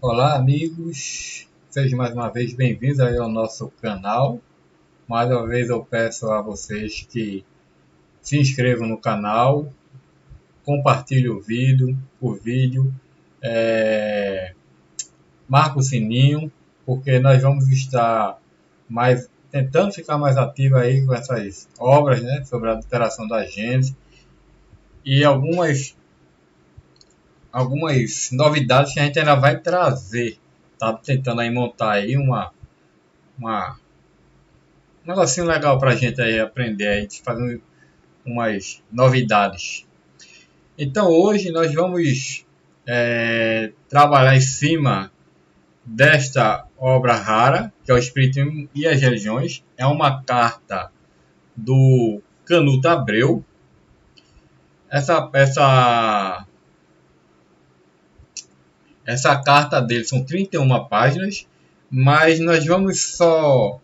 Olá, amigos. Sejam mais uma vez bem-vindos aí ao nosso canal. Mais uma vez eu peço a vocês que se inscrevam no canal, compartilhem o vídeo, é, marque o sininho, porque nós vamos estar tentando ficar mais ativo aí com essas obras, né, sobre a alteração da Gênesis e algumas novidades que a gente ainda vai trazer. Tá tentando aí montar aí uma um negocinho legal pra gente aí aprender, a gente fazer umas novidades. Então hoje nós vamos trabalhar em cima desta obra rara, que é o Espiritismo e as Religiões. É uma carta do Canuto Abreu. Essa carta dele são 31 páginas, mas nós vamos só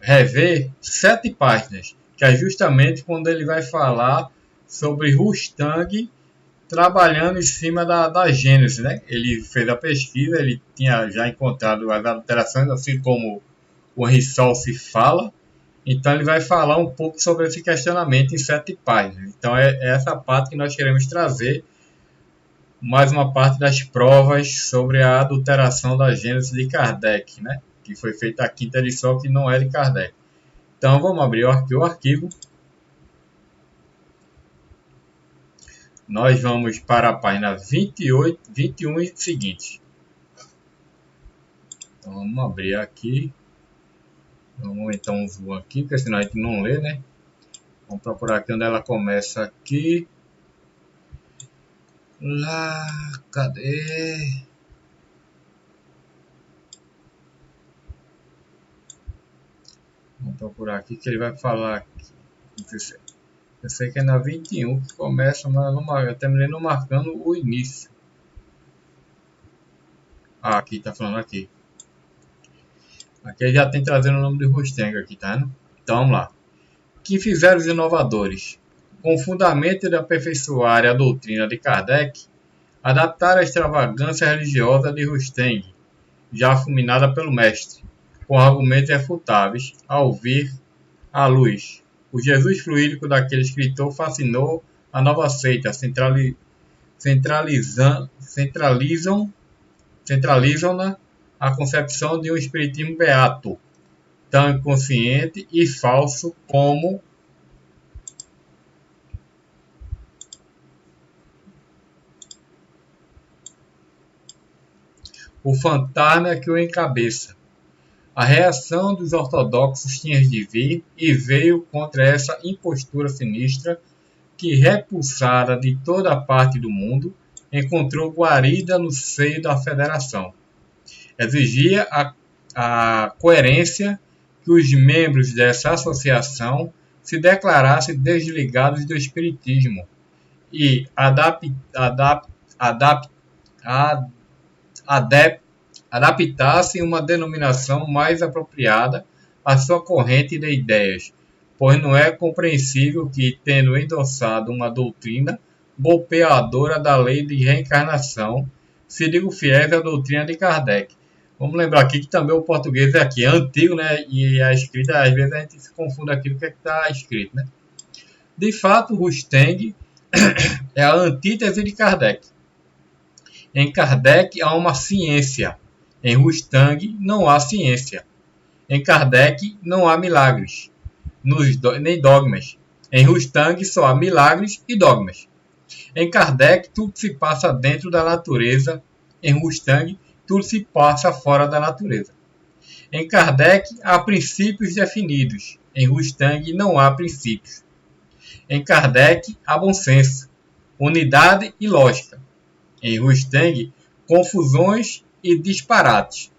rever 7 páginas, que é justamente quando ele vai falar sobre Rustang trabalhando em cima da Gênesis, né? Ele fez a pesquisa, ele tinha já encontrado as alterações, assim como o Henri Sol se fala, então ele vai falar um pouco sobre esse questionamento em 7 páginas. Então é essa parte que nós queremos trazer, mais uma parte das provas sobre a adulteração da Gênesis de Kardec, né? Que foi feita a quinta edição, que não é de Kardec. Então vamos abrir o arquivo. Nós vamos para a página 28, 21 e seguinte. Então vamos abrir aqui. Vamos aumentar um zoom aqui, porque senão a gente não lê, né? Vamos procurar aqui onde ela começa aqui. Lá, cadê? Vamos procurar aqui que ele vai falar aqui. Eu sei que é na 21 que começa, mas eu terminei não marcando o início. Ah, aqui, tá falando aqui. Aqui ele já tem trazendo o nome de Rustang aqui, tá vendo? Então vamos lá. Que fizeram os inovadores? Com o fundamento de aperfeiçoar a doutrina de Kardec, adaptaram a extravagância religiosa de Rustang, já fulminada pelo mestre, com argumentos refutáveis, ao vir à luz. O Jesus fluídico daquele escritor fascinou a nova seita, centralizam-na a concepção de um espiritismo beato, tão inconsciente e falso como o fantasma que o encabeça. A reação dos ortodoxos tinha de vir e veio contra essa impostura sinistra que, repulsada de toda a parte do mundo, encontrou guarida no seio da federação. Exigia a coerência que os membros dessa associação se declarassem desligados do espiritismo e adaptassem uma denominação mais apropriada à sua corrente de ideias, pois não é compreensível que, tendo endossado uma doutrina golpeadora da lei de reencarnação, se digam fiéis à doutrina de Kardec. Vamos lembrar aqui que também o português é aqui, é antigo, né? E a escrita, às vezes a gente se confunde aqui com o que está escrito, né? De fato, Rustang é a antítese de Kardec. Em Kardec há uma ciência. Em Rustang não há ciência. Em Kardec não há milagres, nem dogmas. Em Rustang só há milagres e dogmas. Em Kardec tudo se passa dentro da natureza. Em Rustang tudo se passa fora da natureza. Em Kardec há princípios definidos. Em Rustang não há princípios. Em Kardec há bom senso, unidade e lógica. Em Rustang, confusões e disparates.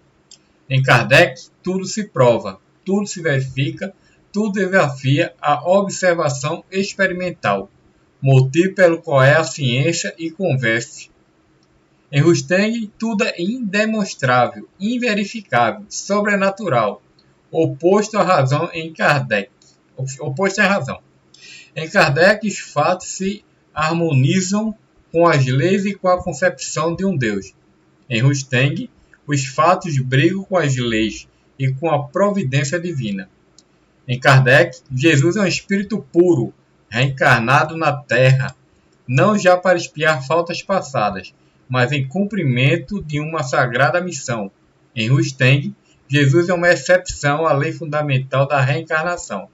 Em Kardec, tudo se prova, tudo se verifica, tudo desafia a observação experimental, motivo pelo qual é a ciência e converse. Em Rustang, tudo é indemonstrável, inverificável, sobrenatural, oposto à razão em Kardec. Oposto à razão. Em Kardec, os fatos se harmonizam com as leis e com a concepção de um Deus. Em Rustang, os fatos brigam com as leis e com a providência divina. Em Kardec, Jesus é um espírito puro, reencarnado na Terra, não já para expiar faltas passadas, mas em cumprimento de uma sagrada missão. Em Rusteng, Jesus é uma exceção à lei fundamental da reencarnação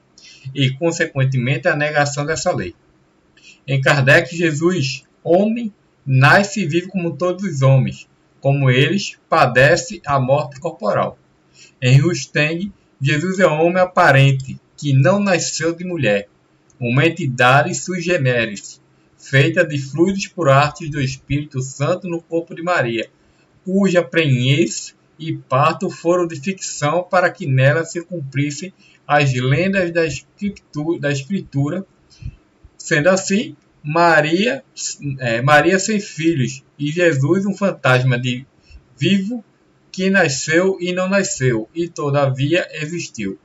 e, consequentemente, à negação dessa lei. Em Kardec, Jesus, homem, nasce e vive como todos os homens. Como eles, padece a morte corporal. Em Rusteng, Jesus é homem aparente, que não nasceu de mulher, uma entidade sui generis, feita de fluidos por artes do Espírito Santo no corpo de Maria, cuja prenhez e parto foram de ficção para que nela se cumprissem as lendas da Escritura. Sendo assim, Maria sem filhos e Jesus um fantasma de vivo que nasceu e não nasceu e todavia existiu.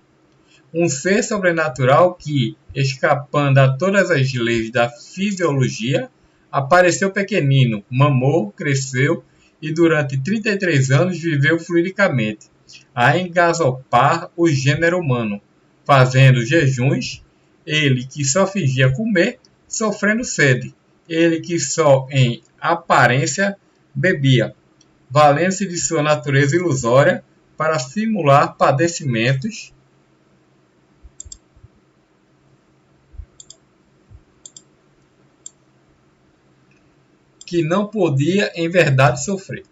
Um ser sobrenatural que, escapando a todas as leis da fisiologia, apareceu pequenino, mamou, cresceu e durante 33 anos viveu fluidicamente, a engasopar o gênero humano, fazendo jejuns, ele que só fingia comer, sofrendo sede, ele que só em aparência bebia, valendo-se de sua natureza ilusória para simular padecimentos que não podia em verdade sofrer.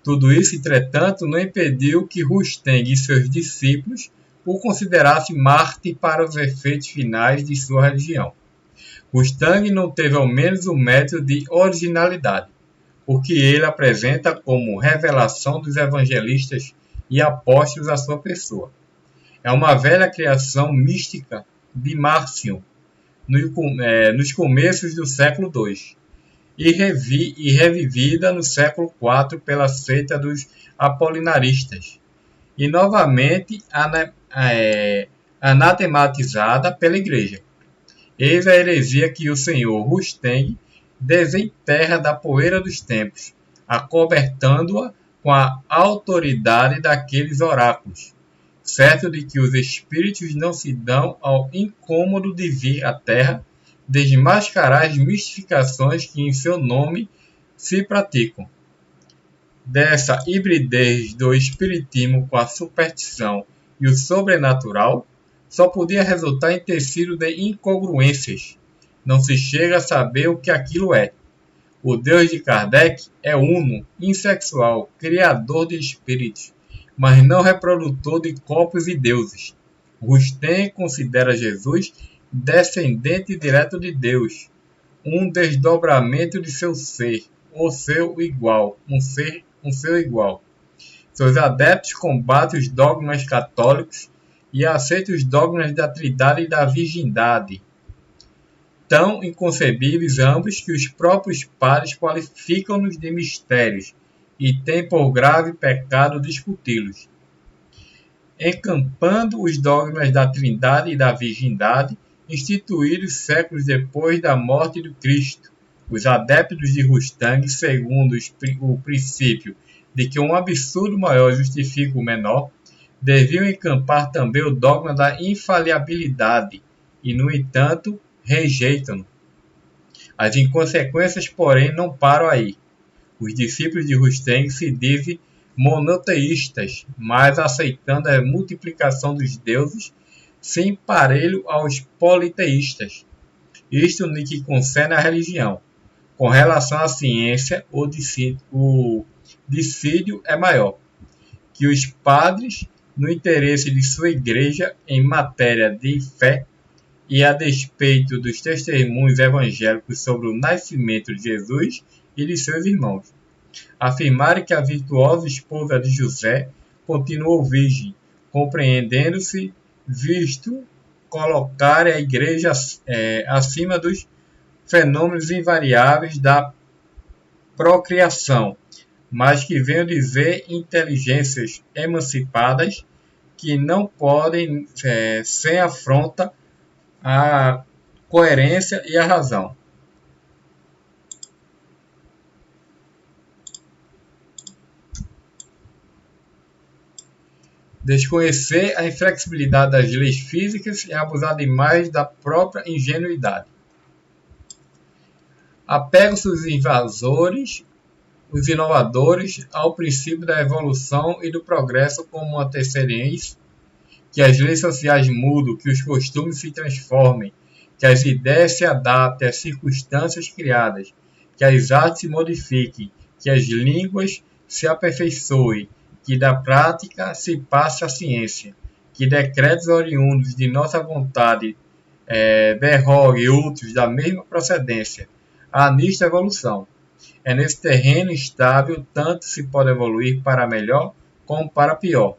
Tudo isso, entretanto, não impediu que Rusteng e seus discípulos o considerassem mártir para os efeitos finais de sua religião. Rusteng não teve ao menos o mérito de originalidade, porque ele apresenta como revelação dos evangelistas e apóstolos a sua pessoa. É uma velha criação mística de Marcion, nos começos do século II, e revivida no século IV pela seita dos apolinaristas, e novamente anatematizada pela Igreja. Eis a heresia que o senhor Rusteng desenterra da poeira dos tempos, acobertando-a com a autoridade daqueles oráculos, certo de que os espíritos não se dão ao incômodo de vir à Terra desmascarar as mistificações que em seu nome se praticam. Dessa hibridez do espiritismo com a superstição e o sobrenatural, só podia resultar em tecido de incongruências. Não se chega a saber o que aquilo é. O Deus de Kardec é uno, insexual, criador de espíritos, mas não reprodutor de corpos e deuses. Rusteng considera Jesus descendente direto de Deus, um desdobramento de seu ser, ou seu igual, um seu igual. Seus adeptos combatem os dogmas católicos e aceitam os dogmas da Trindade e da Virgindade, tão inconcebíveis ambos que os próprios padres qualificam-nos de mistérios e têm por grave pecado discuti-los. Encampando os dogmas da Trindade e da Virgindade, instituídos séculos depois da morte de Cristo, os adeptos de Rusteng, segundo o princípio de que um absurdo maior justifica o menor, deviam encampar também o dogma da infalibilidade e, no entanto, rejeitam-no. As inconsequências, porém, não param aí. Os discípulos de Rusteng se dizem monoteístas, mas aceitando a multiplicação dos deuses sem parelho aos politeístas. Isto no que concerne à religião. Com relação à ciência, o dissídio é maior, que os padres, no interesse de sua igreja em matéria de fé, e a despeito dos testemunhos evangélicos sobre o nascimento de Jesus e de seus irmãos, afirmarem que a virtuosa esposa de José continuou virgem, compreendendo-se visto colocar a igreja acima dos fenômenos invariáveis da procriação, mas que venham dizer inteligências emancipadas que não podem, sem afronta à coerência e à razão. Desconhecer a inflexibilidade das leis físicas é abusar demais da própria ingenuidade. Apegam-se os inovadores, ao princípio da evolução e do progresso como uma terceiriense, que as leis sociais mudam, que os costumes se transformem, que as ideias se adaptem às circunstâncias criadas, que as artes se modifiquem, que as línguas se aperfeiçoem, que da prática se passe a ciência, que decretos oriundos de nossa vontade derroguem outros da mesma procedência. Há nisto evolução. É nesse terreno instável tanto se pode evoluir para melhor como para pior.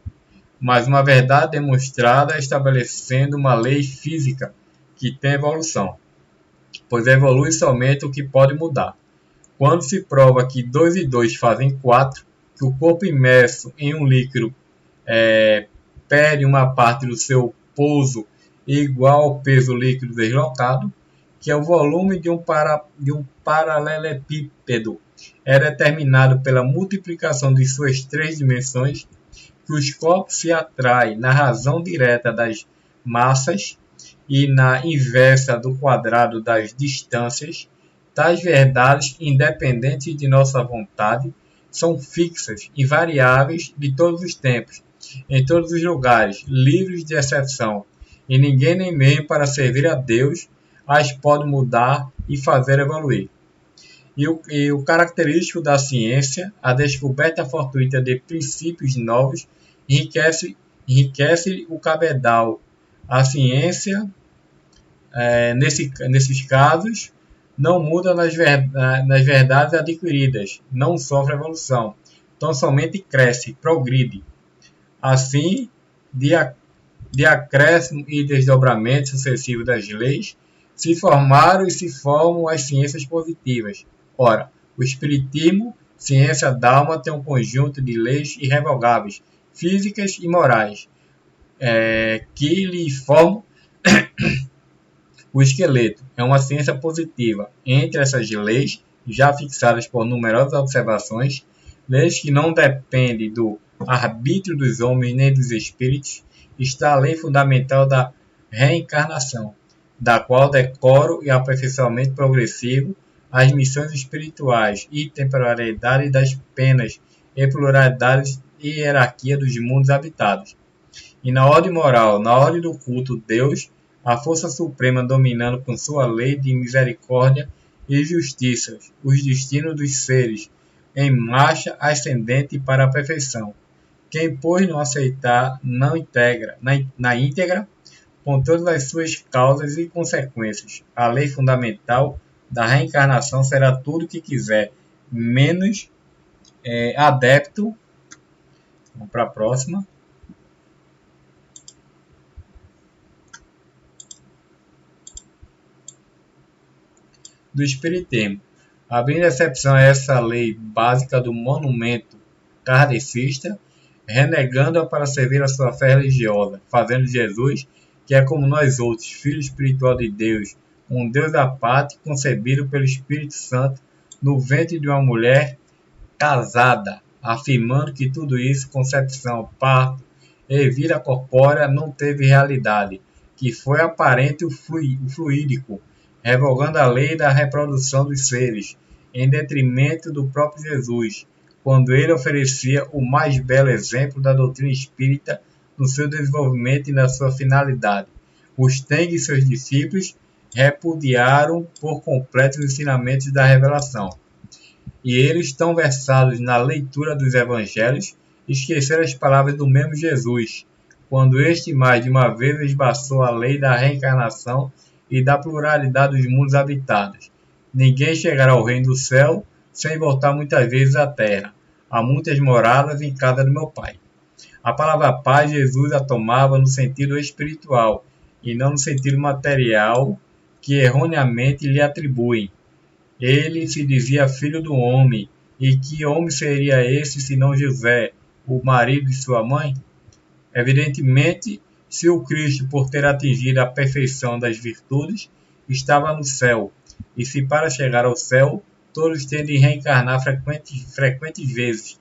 Mas uma verdade demonstrada estabelecendo uma lei física que tem evolução, pois evolui somente o que pode mudar. Quando se prova que 2 e 2 fazem 4, que o corpo imerso em um líquido perde uma parte do seu pouso igual ao peso líquido deslocado, que é o volume de um paralelepípedo é determinado pela multiplicação de suas 3 dimensões, que os corpos se atraem na razão direta das massas e na inversa do quadrado das distâncias, tais verdades, independentes de nossa vontade, são fixas, invariáveis de todos os tempos, em todos os lugares, livres de exceção, e ninguém nem mesmo para servir a Deus as pode mudar e fazer evoluir. E o característico da ciência, a descoberta fortuita de princípios novos, enriquece o cabedal. A ciência, nesses casos, não muda nas verdades adquiridas, não sofre evolução, então somente cresce, progride. Assim, de acréscimo e desdobramento sucessivo das leis, se formaram e se formam as ciências positivas. Ora, o Espiritismo, ciência da alma, tem um conjunto de leis irrevogáveis, físicas e morais, que lhe formam o esqueleto. É uma ciência positiva. Entre essas leis, já fixadas por numerosas observações, leis que não dependem do arbítrio dos homens nem dos espíritos, está a lei fundamental da reencarnação, da qual decoro e aperfeiçoamento progressivo as missões espirituais e temporalidade das penas e pluralidade e hierarquia dos mundos habitados. E na ordem moral, na ordem do culto, Deus, a força suprema dominando com sua lei de misericórdia e justiça os destinos dos seres em marcha ascendente para a perfeição. Quem, pois, não aceitar, não integra, na íntegra, com todas as suas causas e consequências, a lei fundamental da reencarnação será tudo o que quiser, menos adepto. Vamos para a próxima. Do Espiritismo. Abrindo exceção a essa lei básica do monumento kardecista, renegando-a para servir a sua fé religiosa, fazendo Jesus, que é como nós outros, filho espiritual de Deus, um Deus à parte, concebido pelo Espírito Santo no ventre de uma mulher casada, afirmando que tudo isso, concepção, parto e vida corpórea, não teve realidade, que foi aparente o fluídico, revogando a lei da reprodução dos seres, em detrimento do próprio Jesus, quando ele oferecia o mais belo exemplo da doutrina espírita no seu desenvolvimento e na sua finalidade. Os Teng e seus discípulos repudiaram por completo os ensinamentos da revelação. E eles, tão versados na leitura dos evangelhos, esqueceram as palavras do mesmo Jesus, quando este mais de uma vez esbaçou a lei da reencarnação e da pluralidade dos mundos habitados. Ninguém chegará ao reino do céu sem voltar muitas vezes à terra. Há muitas moradas em casa do meu Pai. A palavra paz Jesus a tomava no sentido espiritual e não no sentido material que erroneamente lhe atribuem. Ele se dizia filho do homem, e que homem seria esse senão José, o marido de sua mãe? Evidentemente, se o Cristo, por ter atingido a perfeição das virtudes, estava no céu, e se para chegar ao céu todos têm de reencarnar frequentes vezes,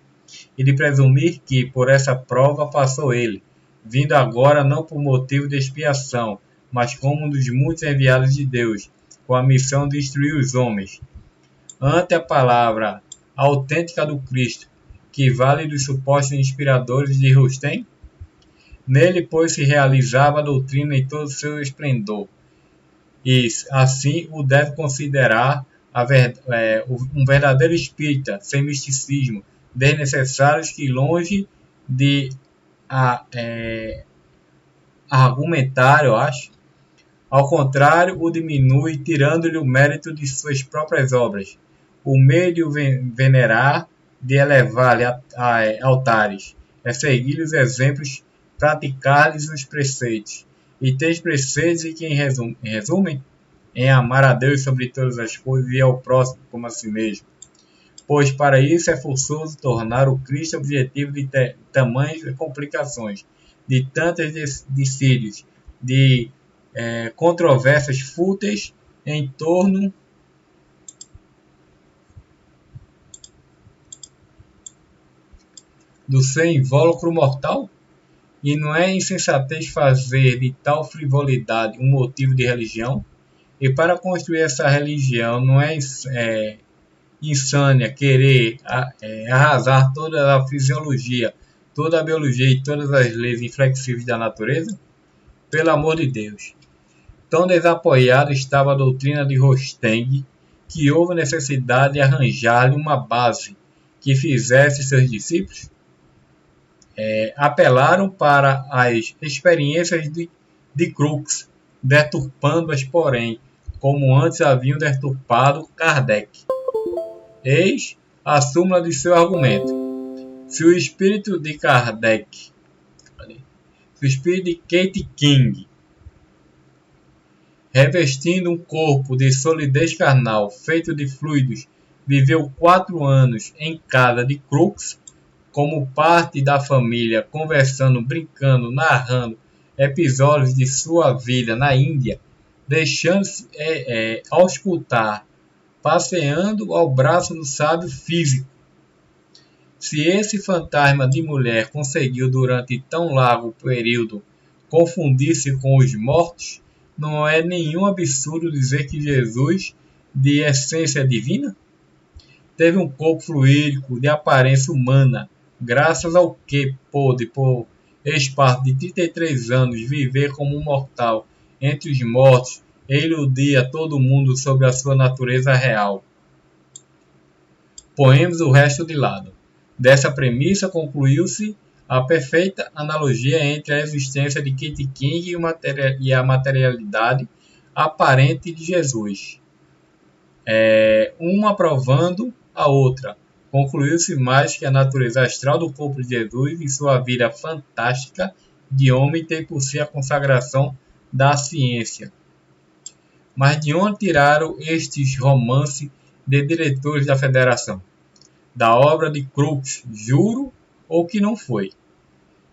e de presumir que, por essa prova, passou ele, vindo agora não por motivo de expiação, mas como um dos muitos enviados de Deus, com a missão de instruir os homens. Ante a palavra autêntica do Cristo, que vale dos supostos inspiradores de Rustem, nele, pois, se realizava a doutrina em todo o seu esplendor, e assim o deve considerar um verdadeiro espírita, sem misticismo, desnecessários que, longe de argumentar, eu acho, ao contrário, o diminui, tirando-lhe o mérito de suas próprias obras, o meio de o venerar, de elevar-lhe a altares, é seguir os exemplos, praticar-lhes os preceitos. E tais preceitos que, em resumo, em amar a Deus sobre todas as coisas e ao próximo como a si mesmo. Pois para isso é forçoso tornar o Cristo objetivo de tamanhas complicações, de tantos dissídios, de controvérsias fúteis em torno do seu invólucro mortal? E não é insensatez fazer de tal frivolidade um motivo de religião? E para construir essa religião não é insânia querer arrasar toda a fisiologia, toda a biologia e todas as leis inflexíveis da natureza? Pelo amor de Deus! Tão desapoiada estava a doutrina de Rosteng que houve necessidade de arranjar-lhe uma base que fizesse seus discípulos. Apelaram para as experiências de Crookes, deturpando-as, porém, como antes haviam deturpado Kardec. Eis a súmula de seu argumento. Se o espírito de Kardec, se o espírito de Kate King, revestindo um corpo de solidez carnal feito de fluidos, viveu 4 anos em casa de Crookes, como parte da família, conversando, brincando, narrando episódios de sua vida na Índia, deixando-se auscultar, passeando ao braço do sábio físico. Se esse fantasma de mulher conseguiu durante tão largo período confundir-se com os mortos, não é nenhum absurdo dizer que Jesus, de essência divina, teve um corpo fluídico de aparência humana, graças ao que pôde, por espaço de 33 anos, viver como um mortal entre os mortos e iludir a todo mundo sobre a sua natureza real. Põemos o resto de lado. Dessa premissa concluiu-se a perfeita analogia entre a existência de Kate King e a materialidade aparente de Jesus, uma provando a outra. Concluiu-se mais que a natureza astral do corpo de Jesus e sua vida fantástica de homem tem por si a consagração da ciência. Mas de onde tiraram estes romances de diretores da Federação? Da obra de Crookes, juro, ou que não foi?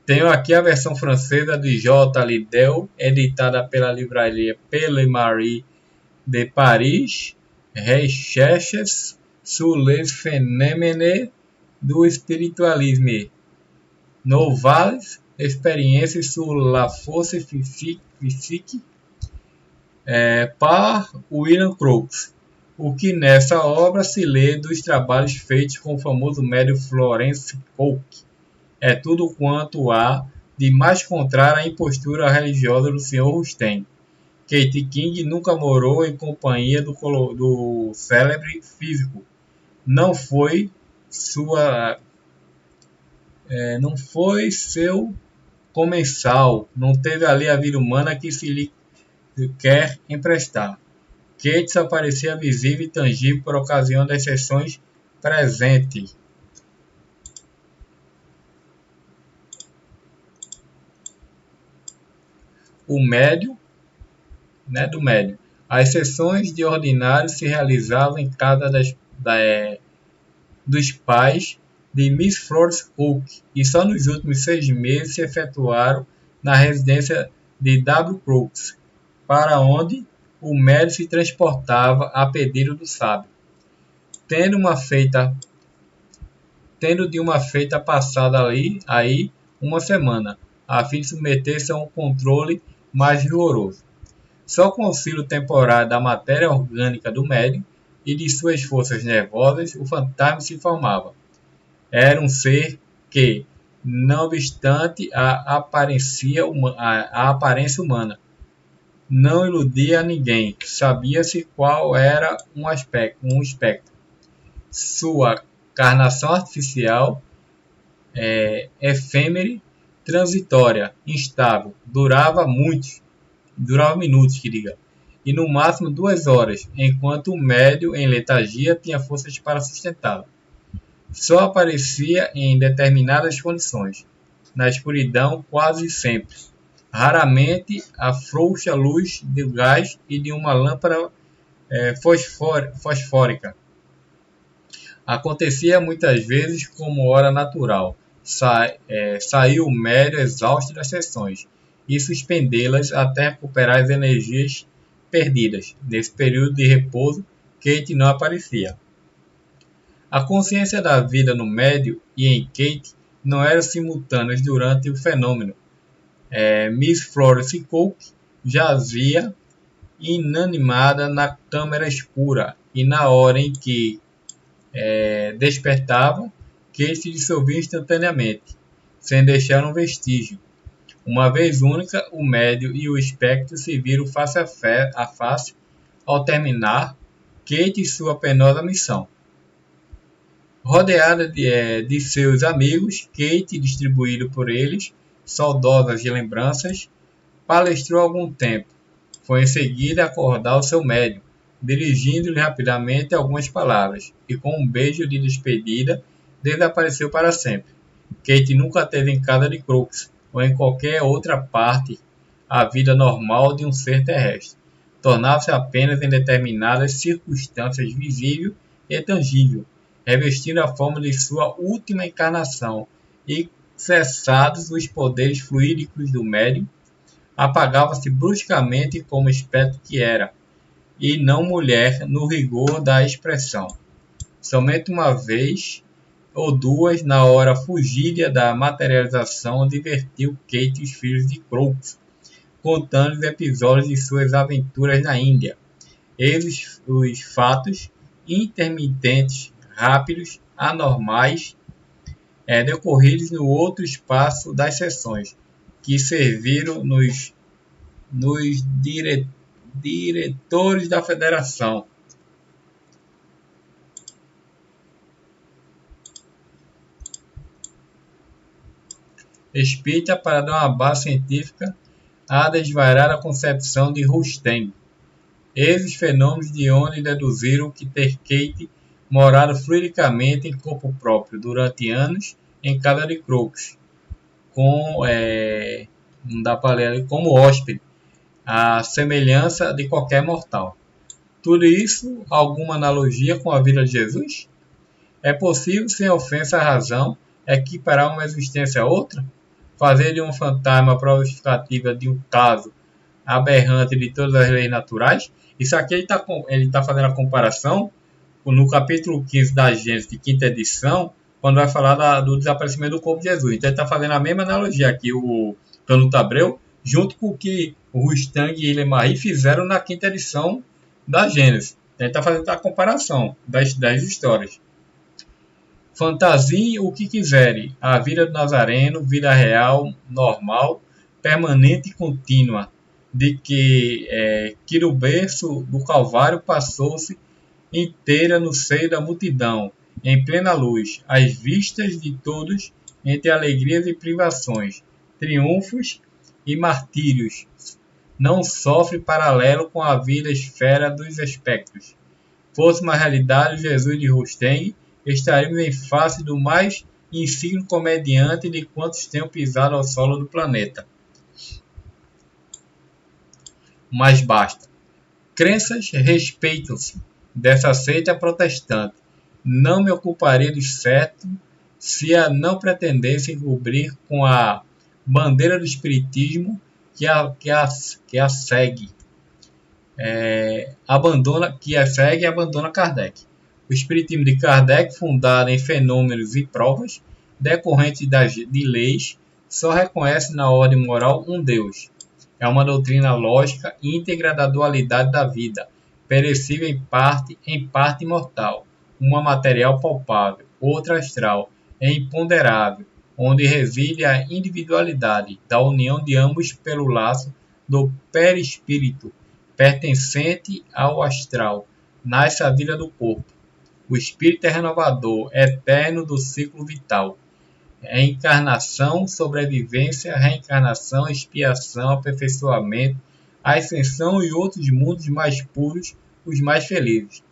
Tenho aqui a versão francesa de J. Liddell, editada pela livraria Pellemari de Paris, Recherches sur les phénomènes du spiritualisme, nouvelles expériences sur la force physique, par William Crookes. O que nessa obra se lê dos trabalhos feitos com o famoso médium Florence Coke é tudo quanto há de mais contrário à impostura religiosa do Sr. Rustem. Kate King nunca morou em companhia do célebre físico. Não foi seu comensal. Não teve ali a vida humana que se lhe quer emprestar. Kate só parecia visível e tangível por ocasião das sessões presentes. O médium, do médium. As sessões de ordinário se realizavam em casa dos pais de Miss Florence Cook e só nos últimos 6 meses se efetuaram na residência de W. Crookes, para onde o médium se transportava a pedido do sábio, tendo de uma feita passada aí uma semana. a fim de submeter-se a um controle mais rigoroso. Só com o auxílio temporário da matéria orgânica do médium e de suas forças nervosas, o fantasma se formava. Era um ser que, não obstante a aparência humana, não iludia a ninguém. Sabia-se qual era um espectro. Sua carnação artificial, efêmera, transitória, instável, durava minutos, e no máximo 2 horas, enquanto o médium em letargia tinha forças para sustentá-la. Só aparecia em determinadas condições, na escuridão quase sempre. Raramente a frouxa luz do gás e de uma lâmpada fosfórica. Acontecia muitas vezes como hora natural. Saiu o médium exausto das sessões e suspendê-las até recuperar as energias perdidas. Nesse período de repouso, Kate não aparecia. A consciência da vida no médium e em Kate não eram simultâneas durante o fenômeno. Miss Florence Cook jazia inanimada na câmara escura e na hora em que despertava, Kate se dissolvia instantaneamente, sem deixar um vestígio. Uma vez única, o médium e o espectro se viram face a face ao terminar Kate sua penosa missão. Rodeada de seus amigos, Kate, distribuído por eles, saudosas de lembranças, palestrou algum tempo. Foi em seguida acordar o seu médium, dirigindo-lhe rapidamente algumas palavras, e com um beijo de despedida, desapareceu para sempre. Kate nunca teve em casa de Crooks, ou em qualquer outra parte, a vida normal de um ser terrestre. Tornava-se apenas em determinadas circunstâncias visível e tangível, revestindo a forma de sua última encarnação, e cessados os poderes fluídicos do médium, apagava-se bruscamente como espectro que era, e não mulher no rigor da expressão. Somente uma vez ou duas, na hora fugídia da materialização, divertiu Kate e os filhos de Crooks, contando os episódios de suas aventuras na Índia. Eis os fatos intermitentes, rápidos, anormais, decorridos no outro espaço das sessões, que serviram nos diretores da Federação. Espírita para dar uma base científica a desvairar a concepção de Rustem. Eis os fenômenos de onde deduziram que ter Kate morado fluidicamente em corpo próprio durante anos em casa de Crooks, como hóspede, a semelhança de qualquer mortal. Tudo isso, alguma analogia com a vida de Jesus? É possível, sem ofensa à razão, equiparar uma existência a outra? Fazer de um fantasma a prova justificativa de um caso aberrante de todas as leis naturais? Isso aqui ele está fazendo a comparação no capítulo 15 da Gênesis, de quinta edição, quando vai falar do desaparecimento do corpo de Jesus. Então ele está fazendo a mesma analogia aqui, o Canuto Abreu, junto com o que o Rustem e Ilemarie fizeram na quinta edição da Gênesis. Ele está fazendo a comparação das histórias. Fantasie o que quiserem, a vida do Nazareno, vida real, normal, permanente e contínua, de que do berço do Calvário passou-se inteira no seio da multidão, em plena luz, às vistas de todos, entre alegrias e privações, triunfos e martírios. Não sofre paralelo com a vida esfera dos espectros. Fosse uma realidade Jesus de Rustem, estaríamos em face do mais insigne comediante de quantos tenham pisado ao solo do planeta. Mas basta. Crenças respeitam-se dessa seita protestante. Não me ocuparei do certo se a não pretendessem cobrir com a bandeira do espiritismo que a segue. Abandona Kardec. O espiritismo de Kardec, fundado em fenômenos e provas decorrentes de leis, só reconhece na ordem moral um Deus. É uma doutrina lógica íntegra da dualidade da vida, perecível em parte imortal, uma material palpável, outra astral, é imponderável, onde reside a individualidade da união de ambos pelo laço do perispírito, pertencente ao astral, nasce a vida do corpo. O espírito é renovador, eterno do ciclo vital. É encarnação, sobrevivência, reencarnação, expiação, aperfeiçoamento, ascensão e outros mundos mais puros, os mais felizes.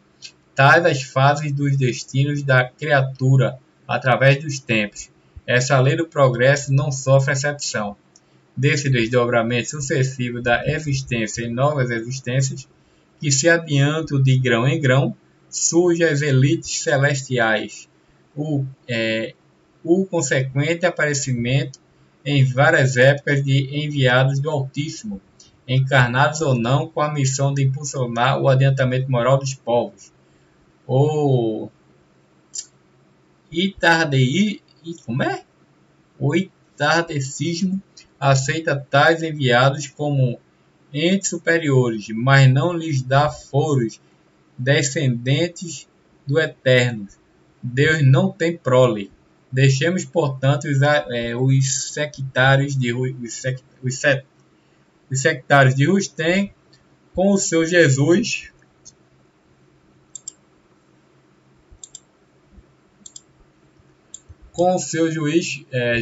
Tais as fases dos destinos da criatura através dos tempos. Essa lei do progresso não sofre exceção. Desse desdobramento sucessivo da existência em novas existências, que se adiantam de grão em grão, surgem as elites celestiais, o consequente aparecimento em várias épocas de enviados do Altíssimo, encarnados ou não, com a missão de impulsionar o adiantamento moral dos povos. O itardecismo aceita tais enviados como entes superiores, mas não lhes dá foros descendentes do Eterno. Deus não tem prole. Deixemos, portanto, os sectários de Rustem com o seu Jesus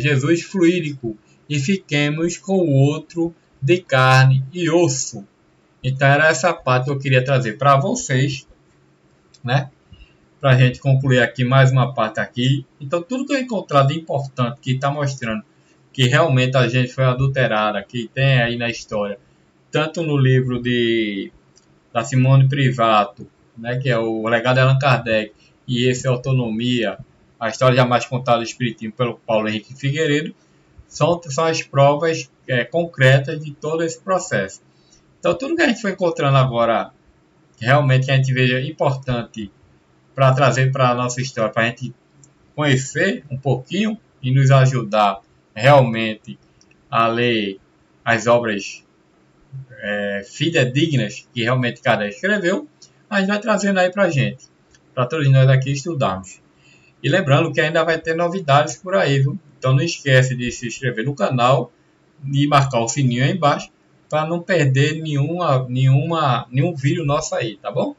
Jesus fluídico, e fiquemos com o outro de carne e osso. Então era essa parte que eu queria trazer para vocês, né? Para a gente concluir aqui mais uma parte aqui. Então tudo que eu encontrar de importante que está mostrando que realmente a gente foi adulterada, que tem aí na história, tanto no livro da Simone Privato, né, que é o Legado de Allan Kardec, e esse Autonomia, a história jamais contada do Espiritismo pelo Paulo Henrique Figueiredo, são as provas concretas de todo esse processo. Então tudo que a gente foi encontrando agora, realmente que a gente veja importante para trazer para a nossa história, para a gente conhecer um pouquinho e nos ajudar realmente a ler as obras fidedignas que realmente Kardec escreveu, a gente vai trazendo aí para a gente, para todos nós aqui estudarmos. E lembrando que ainda vai ter novidades por aí, viu? Então não esquece de se inscrever no canal e marcar o sininho aí embaixo para não perder nenhum vídeo nosso aí, tá bom?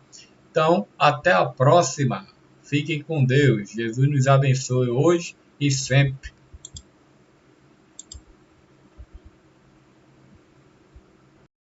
Então, até a próxima. Fiquem com Deus. Jesus nos abençoe hoje e sempre.